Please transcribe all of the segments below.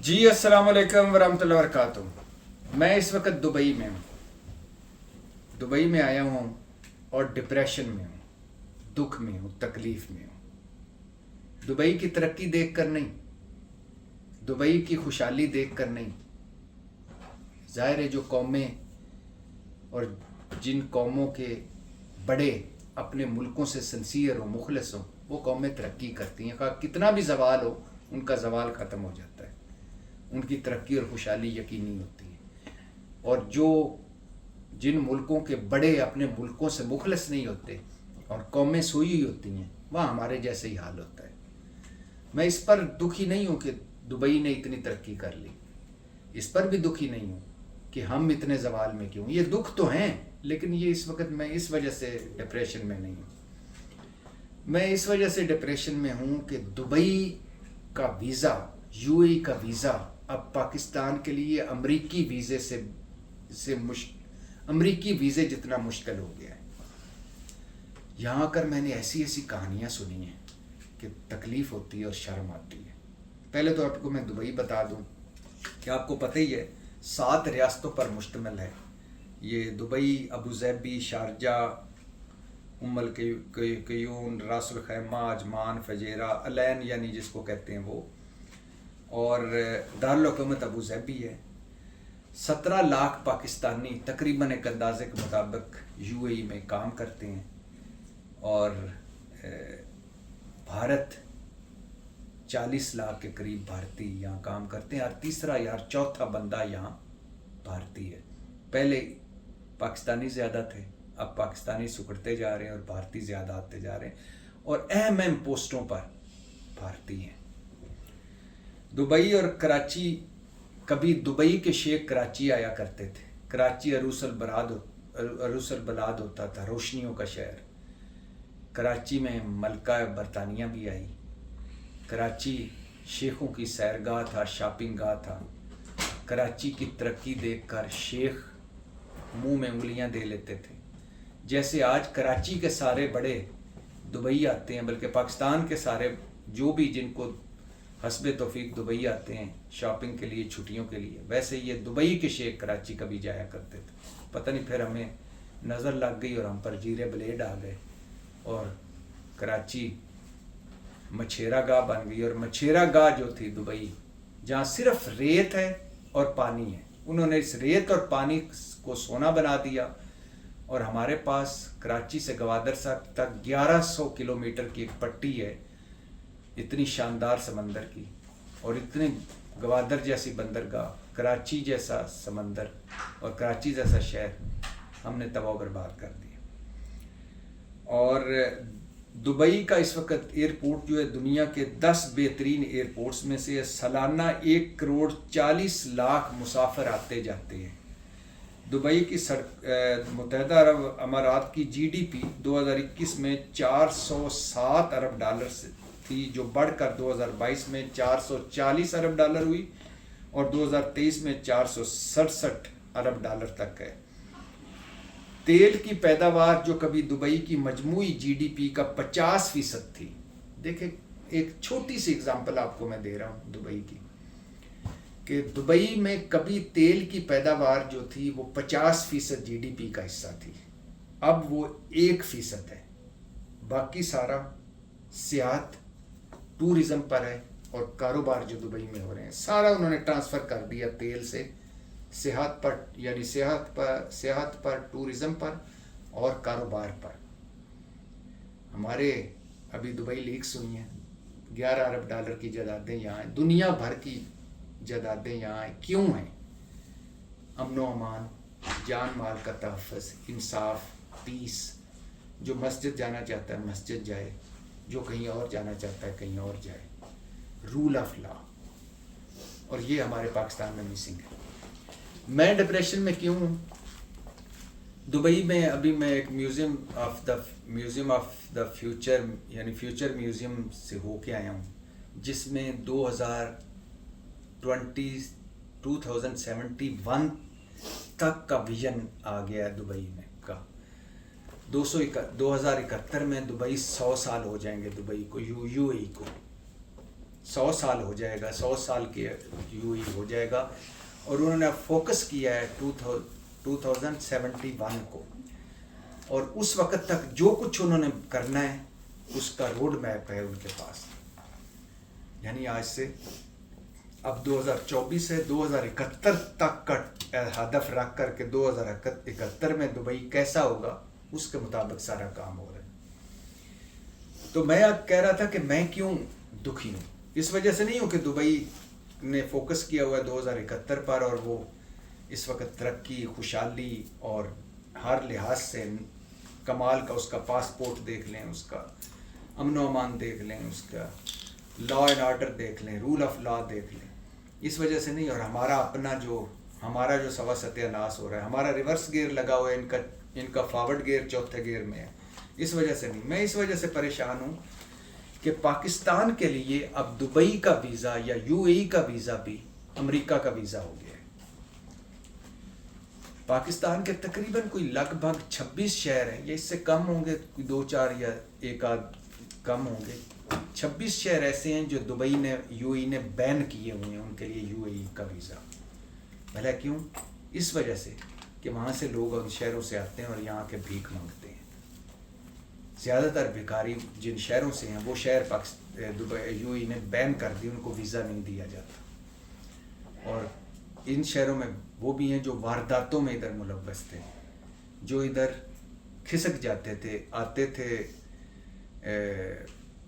जी अस्सलाम वालेकुम वरहमतुल्लाहि वबरकातुहू। मैं इस वक्त दुबई में हूँ। दुबई में आया हूँ और डिप्रेशन में हूँ, दुख में हूँ, तकलीफ में हूँ। दुबई की तरक्की देख कर नहीं, दुबई की खुशहाली देख कर नहीं। ज़ाहिर है जो कौमें और जिन कौमों के बड़े अपने मुल्कों से सिंसियर हो, मुखलिस हो, वो कौमें तरक्की करती हैं। कितना भी ज़वाल हो, उनका ज़वाल ख़त्म हो जाता है, उनकी तरक्की और खुशहाली यकीनी होती है। और जो जिन मुल्कों के बड़े अपने मुल्कों से मुखलिस नहीं होते और कौमें सोई हुई होती हैं, वहाँ हमारे जैसे ही हाल होता है। मैं इस पर दुखी नहीं हूँ कि दुबई ने इतनी तरक्की कर ली, इस पर भी दुखी नहीं हूँ कि हम इतने ज़वाल में क्यों। ये दुख तो हैं, लेकिन ये इस वक्त मैं इस वजह से डिप्रेशन में नहीं हूँ। मैं इस वजह से डिप्रेशन में हूँ कि दुबई का वीज़ा, यूएई का वीज़ा अब पाकिस्तान के लिए अमरीकी वीज़े से अमरीकी वीज़े जितना मुश्किल हो गया है। यहाँ कर मैंने ऐसी ऐसी कहानियाँ सुनी हैं कि तकलीफ़ होती है और शर्म आती है। पहले तो आपको मैं दुबई बता दूँ कि आपको पता ही है 7 रियासतों पर मुश्तमिल है ये दुबई। अबू ज़ैबी, शारजा, उम्मुल क़ुयून, रास अल खैमा, अजमान, फजेरा, अलैन यानी जिसको कहते हैं वो, और दारुल हुकूमत अबू ज़ैबी है। 17 लाख पाकिस्तानी तकरीबन एक अंदाजे के मुताबिक यूएई में काम करते हैं, और भारत 40 लाख के करीब भारतीय यहाँ काम करते हैं। और तीसरा यार चौथा बंदा यहाँ भारतीय है। पहले पाकिस्तानी ज़्यादा थे, अब पाकिस्तानी सुकड़ते जा रहे हैं और भारतीय ज़्यादा आते जा रहे हैं, और अहम पोस्टों पर भारतीय हैं। दुबई और कराची, कभी दुबई के शेख कराची आया करते थे। कराची अरूसल बलाद होता था, रोशनियों का शहर। कराची में मलका बरतानिया भी आई। कराची शेखों की सैरगाह था, शॉपिंग गाह था। कराची की तरक्की देखकर शेख मुंह में उंगलियां दे लेते थे। जैसे आज कराची के सारे बड़े दुबई आते हैं, बल्कि पाकिस्तान के सारे जो भी जिनको हस्बे तौफीक दुबई आते हैं शॉपिंग के लिए, छुट्टियों के लिए, वैसे ये दुबई के शेख कराची कभी जाया करते थे। पता नहीं फिर हमें नज़र लग गई और हम पर जीरे ब्लेड आ गए और कराची मछेरा गाह बन गई। और मछेरा गाह जो थी दुबई, जहाँ सिर्फ रेत है और पानी है, उन्होंने इस रेत और पानी को सोना बना दिया। और हमारे पास कराची से गवादर साहब तक 1100 किलोमीटर की एक पट्टी है, इतनी शानदार समंदर की, और इतने गवादर जैसी बंदरगाह, कराची जैसा समंदर और कराची जैसा शहर हमने तबाह बर्बाद कर दिया। और दुबई का इस वक्त एयरपोर्ट जो है दुनिया के 10 बेहतरीन एयरपोर्ट्स में से, सालाना 1 करोड़ 40 लाख मुसाफिर आते जाते हैं। दुबई की मुत्तहिदा अरब अमारात की जीडीपी 2021 में 407 अरब डॉलर से थी, जो बढ़कर 2022 में 440 अरब डॉलर हुई और 2023 में 467 अरब डॉलर तक है। तेल की पैदावार जो कभी दुबई की मजमूई जीडीपी का 50% थी। देखें, एक छोटी सी एग्जांपल आपको मैं दे रहा हूँ दुबई की, कि दुबई में कभी तेल की पैदावार जो थी वो 50% जीडीपी का हिस्सा थी, अब वो 1% है। बाकी सारा सियाहत, टूरिज़्म पर है, और कारोबार जो दुबई में हो रहे हैं सारा उन्होंने ट्रांसफ़र कर दिया तेल से सियाहत पर, यानी सियाहत पर, टूरिज़्म पर और कारोबार पर। हमारे अभी दुबई लीक सुनी है, 11 अरब डॉलर की जायदादें यहाँ हैं, दुनिया भर की जायदादें यहाँ हैं। क्यों हैं? अमनो अमान, जान माल का तहफ़्फ़ुज़, इंसाफ, पीस। जो मस्जिद जाना चाहता है मस्जिद जाए, जो कहीं और जाना चाहता है कहीं और जाए, रूल ऑफ लॉ। और ये हमारे पाकिस्तान में मिसिंग है। मैं डिप्रेशन में क्यों हूँ? दुबई में अभी मैं एक म्यूज़ियम ऑफ द फ्यूचर यानी फ्यूचर म्यूज़ियम से होके आया हूँ, जिसमें 2071 तक का विजन आ गया है दुबई में का। 2071 में दुबई 100 साल हो जाएंगे, दुबई को, यूएई को। 100 سال ہو جائے گا، 100 سال کے یو اے ای ہو جائے گا. اور انہوں نے فوکس کیا ہے 2071 کو، اور اس وقت تک جو کچھ انہوں نے کرنا ہے اس کا روڈ میپ ہے ان کے پاس. یعنی آج سے اب 2024 ہے، 2071 تک کا ہدف رکھ کر کے 2071 میں دبئی کیسا ہوگا اس کے مطابق سارا کام ہو رہا ہے. تو میں کہہ رہا تھا کہ میں کیوں دکھی ہوں. اس وجہ سے نہیں ہوں کہ دبئی نے فوکس کیا ہوا ہے 2071 پر، اور وہ اس وقت ترقی، خوشحالی اور ہر لحاظ سے کمال کا، اس کا پاسپورٹ دیکھ لیں، اس کا امن و امان دیکھ لیں، اس کا لا اینڈ آرڈر دیکھ لیں، رول آف لا دیکھ لیں. اس وجہ سے نہیں. اور ہمارا جو سوا ستیہ ناس ہو رہا ہے، ہمارا ریورس گیئر لگا ہوا ہے، ان کا فارورڈ گیئر چوتھے گیئر میں ہے. اس وجہ سے نہیں. میں اس وجہ سے پریشان ہوں کہ پاکستان کے لیے اب دبئی کا ویزا یا یو اے ای کا ویزا بھی امریکہ کا ویزا ہو گیا ہے. پاکستان کے تقریباً کوئی لگ بھگ 26 شہر ہیں، یا اس سے کم ہوں گے، کوئی 2-4 یا ایک آدھ کم ہوں گے. 26 شہر ایسے ہیں جو دبئی نے، یو اے ای نے بین کیے ہوئے ہیں ان کے لیے یو اے ای کا ویزا. بھلا کیوں؟ اس وجہ سے کہ وہاں سے لوگ ان شہروں سے آتے ہیں اور یہاں کے بھیک مانگتے ہیں. زیادہ تر بھکاری جن شہروں سے ہیں وہ شہر دبئی یو اے ای نے بین کر دی، ان کو ویزا نہیں دیا جاتا. اور ان شہروں میں وہ بھی ہیں جو وارداتوں میں ادھر ملوث تھے، جو ادھر کھسک جاتے تھے، آتے تھے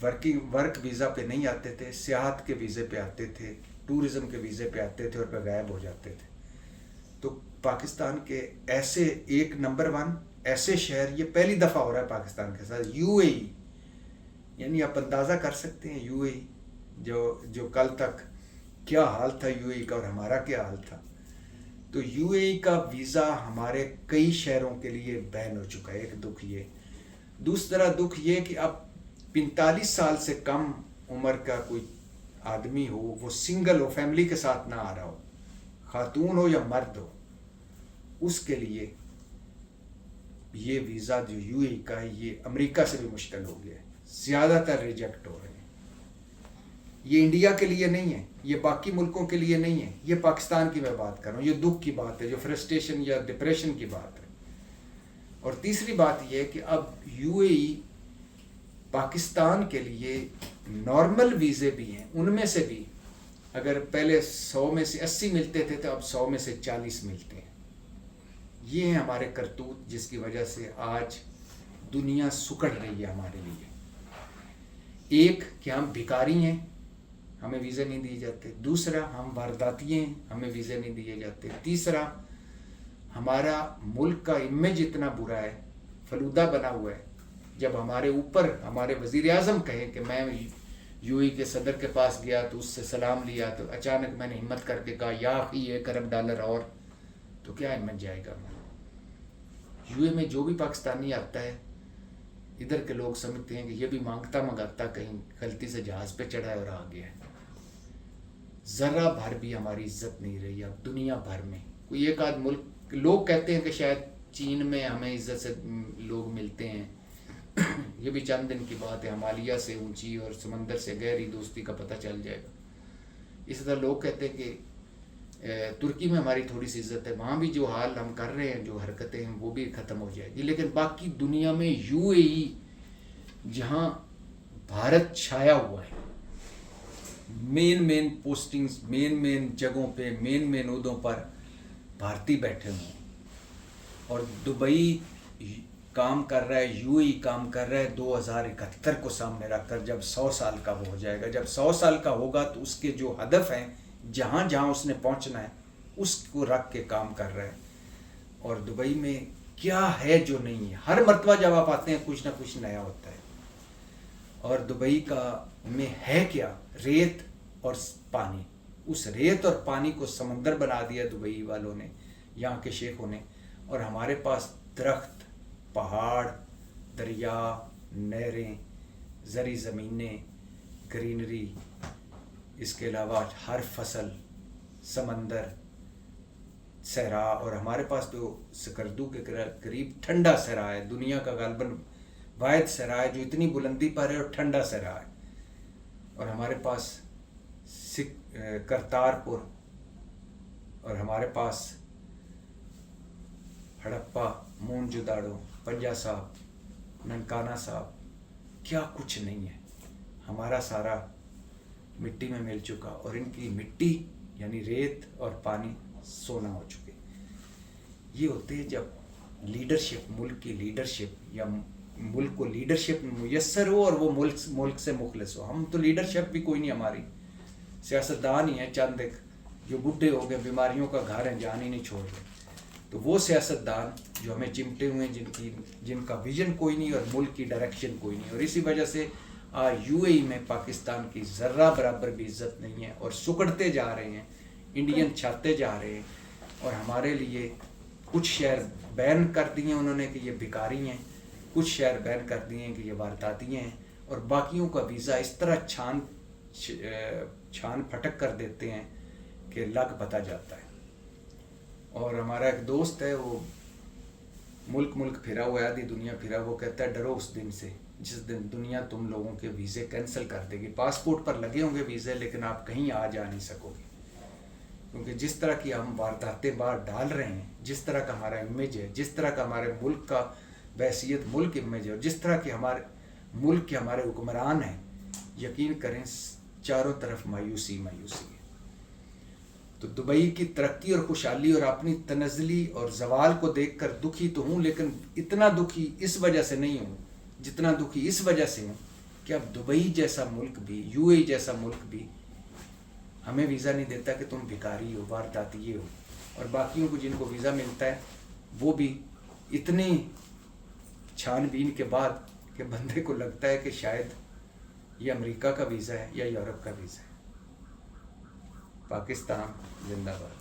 ورک ویزا پہ نہیں آتے تھے، سیاحت کے ویزے پہ آتے تھے، ٹورزم کے ویزے پہ آتے تھے اور پہ غائب ہو جاتے تھے. تو پاکستان کے ایسے ایک نمبر 1 ایسے شہر، یہ پہلی دفعہ ہو رہا ہے پاکستان کے ساتھ یو اے ای. یعنی آپ اندازہ کر سکتے ہیں یو اے ای جو کل تک کیا حال تھا یو اے ای کا اور ہمارا کیا حال تھا. تو یو اے ای کا ویزا ہمارے کئی شہروں کے لیے بین ہو چکا ہے. ایک دکھ یہ. دوسرا دکھ یہ کہ اب 45 سال سے کم عمر کا کوئی آدمی ہو، وہ سنگل ہو، فیملی کے ساتھ نہ آ رہا ہو، خاتون ہو یا مرد ہو، اس کے لیے یہ ویزا جو یو اے ای کا ہے یہ امریکہ سے بھی مشکل ہو گیا ہے. زیادہ تر ریجیکٹ ہو رہے ہیں. یہ انڈیا کے لیے نہیں ہے، یہ باقی ملکوں کے لیے نہیں ہے، یہ پاکستان کی میں بات کر رہا ہوں. یہ دکھ کی بات ہے، جو فرسٹریشن یا ڈپریشن کی بات ہے. اور تیسری بات یہ ہے کہ اب یو اے ای پاکستان کے لیے نارمل ویزے بھی ہیں، ان میں سے بھی اگر پہلے 100 میں سے 80 ملتے تھے تو اب 100 میں سے 40 ملتے ہیں. یہ ہیں ہمارے کرتوت جس کی وجہ سے آج دنیا سکڑ رہی ہے ہمارے لیے. ایک کہ ہم بھکاری ہیں، ہمیں ویزے نہیں دیے جاتے. دوسرا ہم وارداتی ہیں، ہمیں ویزے نہیں دیے جاتے. تیسرا ہمارا ملک کا امیج اتنا برا ہے، فلودہ بنا ہوا ہے. جب ہمارے اوپر ہمارے وزیر اعظم کہے کہ میں یو اے کے صدر کے پاس گیا تو اس سے سلام لیا، تو اچانک میں نے ہمت کر کے کہا یا اخی $1 ارب اور، تو کیا ہمت جائے گا. یو اے میں جو بھی پاکستانی آتا ہے ادھر کے لوگ سمجھتے ہیں کہ یہ بھی مانگتا منگاتا کہیں غلطی سے جہاز پہ چڑھا ہے اور آ گیا ہے. ذرہ بھر بھی ہماری عزت نہیں رہی اب دنیا بھر میں. کوئی ایک آدھ ملک، لوگ کہتے ہیں کہ شاید چین میں ہمیں عزت سے لوگ ملتے ہیں، یہ بھی چند دن کی بات ہے. ہمالیہ سے اونچی اور سمندر سے گہری دوستی کا پتہ چل جائے گا. اسی طرح لوگ کہتے ہیں کہ ترکی میں ہماری تھوڑی سی عزت ہے، وہاں بھی جو حال ہم کر رہے ہیں، جو حرکتیں ہیں وہ بھی ختم ہو جائے گی. لیکن باقی دنیا میں یو اے ای جہاں بھارت چھایا ہوا ہے، مین پوسٹنگز، مین جگہوں پہ، مین عہدوں پر بھارتی بیٹھے ہوئے ہیں. اور دبئی کام کر رہا ہے، یو اے ای کام کر رہا ہے 2071 کو سامنے رکھ کر، جب 100 سال کا وہ ہو جائے گا. جب 100 سال کا ہوگا تو اس کے جو ہدف ہیں، جہاں اس نے پہنچنا ہے اس کو رکھ کے کام کر رہا ہے. اور دبئی میں کیا ہے جو نہیں ہے؟ ہر مرتبہ جب آپ آتے ہیں کچھ نہ کچھ نیا ہوتا ہے. اور دبئی کا میں ہے کیا؟ ریت اور پانی. اس ریت اور پانی کو سمندر بنا دیا دبئی والوں نے، یہاں کے شیخوں نے. اور ہمارے پاس درخت، پہاڑ، دریا، نہریں، زرعی زمینیں، گرینری، اس کے علاوہ ہر فصل، سمندر، صحرا. اور ہمارے پاس تو سکردو کے قریب ٹھنڈا صحرا ہے، دنیا کا غالباً واحد صحرا ہے جو اتنی بلندی پر ہے اور ٹھنڈا صحرا ہے. اور ہمارے پاس करतारपुर, और हमारे पास हड़प्पा, मोहनजोदाड़ो, पंजा साहब, ननकाना साहब, क्या कुछ नहीं है। हमारा सारा मिट्टी में मिल चुका, और इनकी मिट्टी यानी रेत और पानी सोना हो चुके। ये होते हैं जब लीडरशिप, मुल्क की लीडरशिप, या मुल्क को लीडरशिप मुयस्सर हो और वो मुल्क से मुखलिस हो। हम तो लीडरशिप भी कोई नहीं हमारी, सियासतदान ही हैं चंद एक, जो बुढ़े हो गए, बीमारियों का घर है, जान ही नहीं छोड़ रहे। तो वो सियासतदान जो हमें चिमटे हुए हैं, जिनका विजन कोई नहीं और मुल्क की डायरेक्शन कोई नहीं, और इसी वजह से आज यूएई में पाकिस्तान की ज़र्रा बराबर भी इज्जत नहीं है, और सुकड़ते जा रहे हैं, इंडियन छाते जा रहे हैं। और हमारे लिए कुछ शहर बैन कर दिए उन्होंने कि ये भिखारी हैं, कुछ शहर बैन कर दिए हैं कि ये वारदाती हैं, और बाकियों का वीज़ा इस तरह छान फटक कर देते हैं कि लग पता जाता है। और हमारा एक दोस्त है, वो मुल्क फिरा हुआ है, आधी दुनिया फिरा, वो कहता है डरो उस दिन से जिस दिन दुनिया तुम लोगों के वीज़े कैंसिल कर देगी। पासपोर्ट पर लगे होंगे वीज़े, लेकिन आप कहीं आ जा नहीं सकोगे, क्योंकि जिस तरह की हम वारदातें बाहर डाल रहे हैं, जिस तरह का हमारा इमेज है, जिस तरह का हमारे मुल्क का बहसीत मुल्क इमेज है, और जिस तरह के हमारे मुल्क के हमारे हुक्मरान हैं, यकीन करें चारों तरफ मायूसी मायूसी है। तो दुबई की तरक्की और खुशहाली और अपनी तनज़ली और जवाल को देखकर दुखी तो हूँ, लेकिन इतना दुखी इस वजह से नहीं हूँ जितना दुखी इस वजह से हूँ कि अब दुबई जैसा मुल्क भी, यूएई जैसा मुल्क भी हमें वीज़ा नहीं देता कि तुम भिखारी हो, वारदाती हो, और बाकियों को जिनको वीज़ा मिलता है वो भी इतनी छानबीन के बाद कि बंदे को लगता है कि शायद ये अमेरिका का वीज़ा है या यूरोप का वीज़ा है। पाकिस्तान जिंदाबाद।